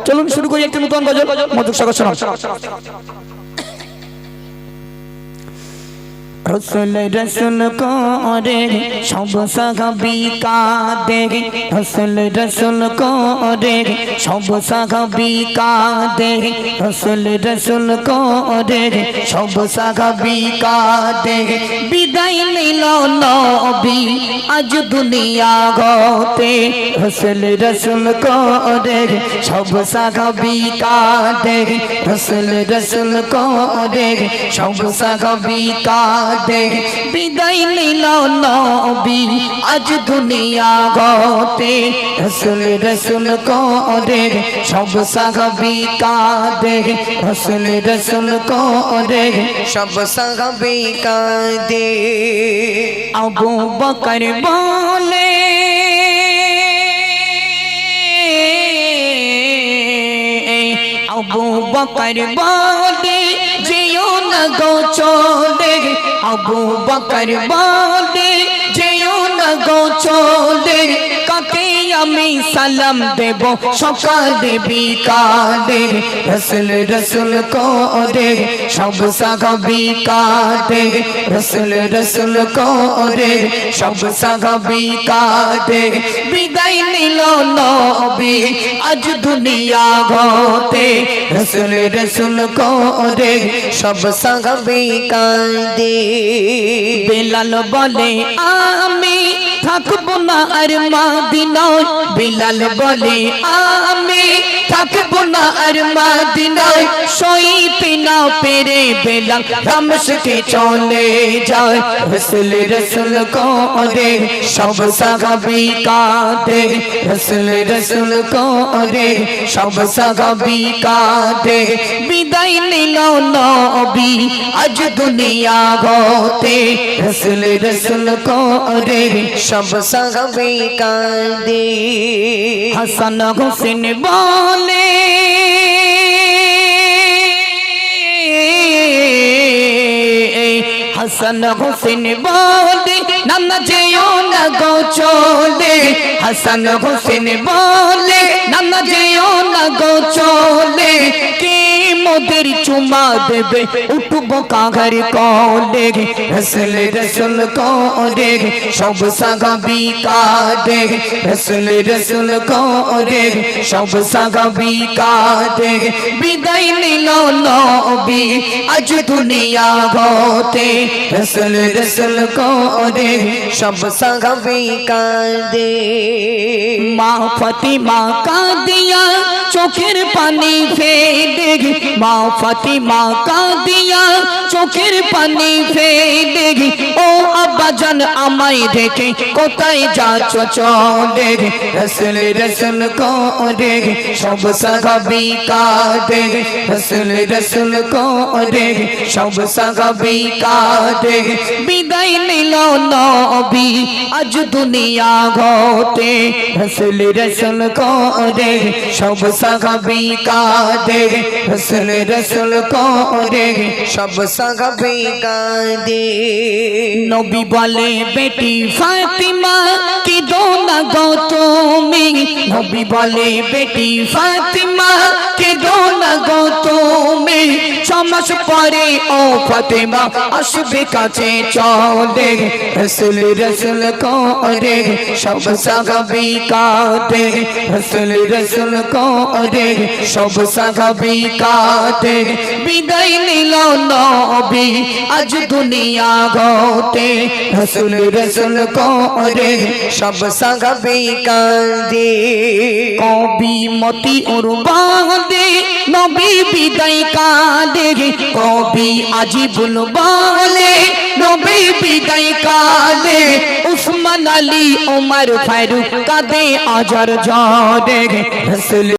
চলুন শুরু করি একটি নতুন গজল মধুর সাগর শোনান। रसूल रसूल करे सब साहाबी काঁদে रसूल रसूल करे सब साहाबी काঁদে रसूल रसूल करे सब साहाबी काঁদে বিদায় নিল নবী আজ দুনিয়া হতে रसूल रसूल करे सब साहाबी काঁদে रसूल रसूल करे सब साहाबी काঁদে বিদায় নিল নবী আজ দুনিয়া হতে রসুল রসুল করে সব সাহাবী কাঁদে রসুল রসুল করে সব সাহাবী কাঁদে আবু বকর বলে আবু বকর বলে যেও না গো চলে আবু বকর বলে যেও না গো চলে কাকে আমি সালাম দেব সকালে বিকালে রসুল রসুল করে সব সাহাবী কাঁদে রসুল রসুল করে সব সাহাবী কাঁদে বিদায় নিল নবী আজ দুনিয়া হতে রসুল রসুল করে সব সাহাবী কাঁদে বেলাল বলে আমি থাকবো না আর মদিনায় বেলাল বলে আমি থাকবো না আর মদিনায় সইতে না পেরে বেলাল দামেস্কে চলে যায় রসুল রসুল করে সব সাহাবী কাঁদে রসুল রসুল করে সব সাহাবী কাঁদে বিদায় নিল নবী আজ দুনিয়া হতে রসুল রসুল করে সব সাহাবী কাঁদে হাসান হোসেন বলে হাসান হোসেন বলে নানা যেও না গো চলে হাসান হোসেন বলে নানা যেও না গো চলে কে মোদের চুমা দেবে উঠবো কাঘর কলে রসুল রসুল করে সব সাহাবী কাঁদে রসুল রসুল করে সব সাহাবী কাঁদে বিদায় নিল নবী আজ দুনিয়া হতে রসুল রসুল করে সব সাহাবী কাঁদে মা ফাতিমা কাঁদিয়া চোখের পানি ফেলে মা ফাতিমা কাঁদিয়া চোখের পানি ফেলে ও আব্বাজান আমায় রেখে কোথায় যাচ্ছ চলে রসুল রসুল করে সব সাহাবী কাঁদে রসুল রসুল করে সব সাহাবী কাঁদে বিদায় নিল নবী আজ দুনিয়া হতে রসুল রসুল করে সব সাহাবী কাঁদে রসুল রসুল করে সব সাহাবী কাঁদে নবী বলে বেটি ফাতিমা কি দোনা গো তুমি নবী বলে বেটি ফাতিমা কি দোনা গো তুমি ছমাস পরে ও ফাতিমা আসবে কাছে চলে রসুল রসুল করে সব সাহাবী কাঁদে রসুল রসুল করে সব সাহাবী কাঁদে বিদায় নিল নবী আজ দুনিয়া হতে রসুল রসুল করে সব সাহাবী কাঁদে কবি মতি ওর বাঁধে নবী বিদায় কাঁদে কবি আজিবুল বলে নবী বিদায় কাঁদে উসমান আলী ওমর ফারুক কাঁদে আজর জরে রসুল